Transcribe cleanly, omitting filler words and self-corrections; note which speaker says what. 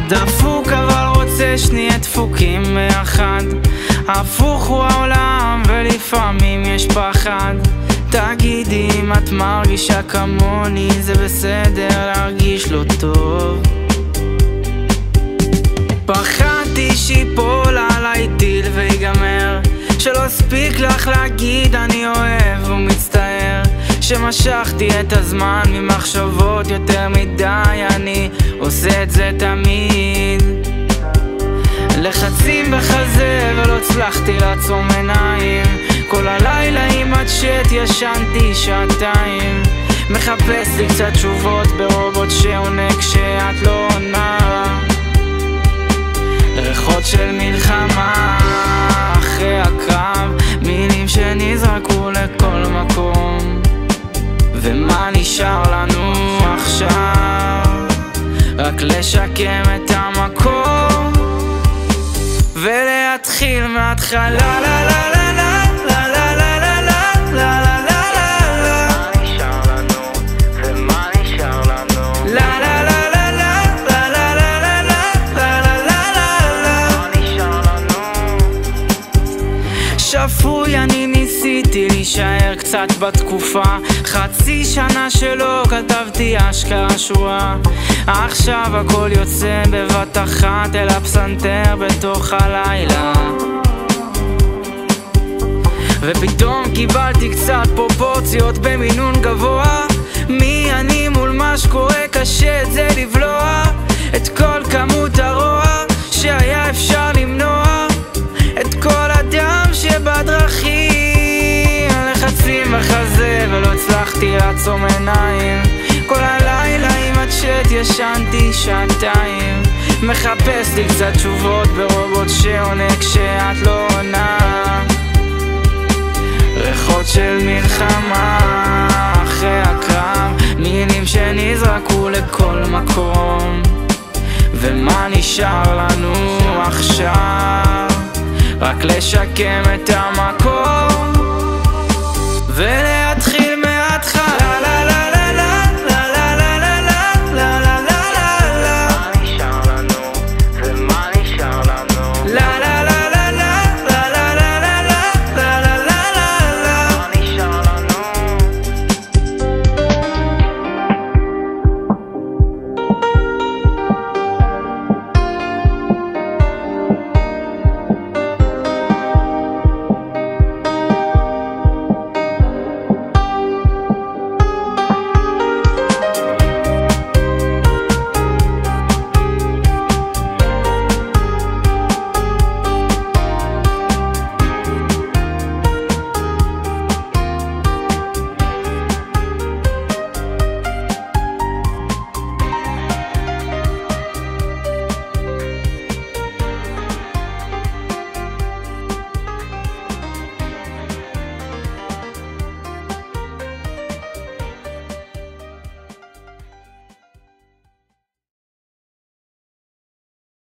Speaker 1: דפוק אבל רוצה שנהיה דפוקים ביחד. הפוך הוא העולם ולפעמים יש פחד. תגידי אם את מרגישה כמוני, זה בסדר להרגיש לא טוב. פחדתי שיפול עליי טיל ויגמר, שלא הספיק לך להגיד אני אוהב ומצטער, שמשכתי את הזמן ממחשבות יותר מדי, אני עושה את זה תמיד. לחצים בחזה ולא הצלחתי לעצום עיניים, כל הלילה עם הצ'אט ישנתי שעתיים, מחפש לי קצת תשובות ברובוט שעונה כשאת לא עונה. ריחות של מלחמה אחרי הקרב, מילים שנזרקו לכל מקום, ומה נשאר לנו עכשיו? רק לשקם את המקום ולהתחיל מההתחלה. לה לה לה לה לה לה לה לה לה לה לה לה. מה נשאר לנו ומה נשאר לנו? לה לה לה לה לה לה לה לה לה לה לה לה. מה נשאר לנו? שפוי אני ניסיתי להישאר קצת בתקופה, חצי שנה שלא כתבתי אשכרה שורה, עכשיו הכל יוצא בבת אחת אל הפסנתר בתוך הלילה, ופתאום קיבלתי קצת פרופורציות במינון גבוה. מי אני מול מה שקורה, קשה את זה לבלוע, את כל כמות הרוע שהיה אפשר למנוע, את כל הדם שבדרכים, לחצים בחזה ולא הצלחתי לעצום עיניים, כל הלילה עם הצ'אט ישנתי שעתיים, מחפש לי קצת תשובות ברובוט שעונה כשאת לא עונה. ריחות של מלחמה אחרי הקרב, מילים שנזרקו לכל מקום, ומה נשאר לנו עכשיו? רק לשקם את המקום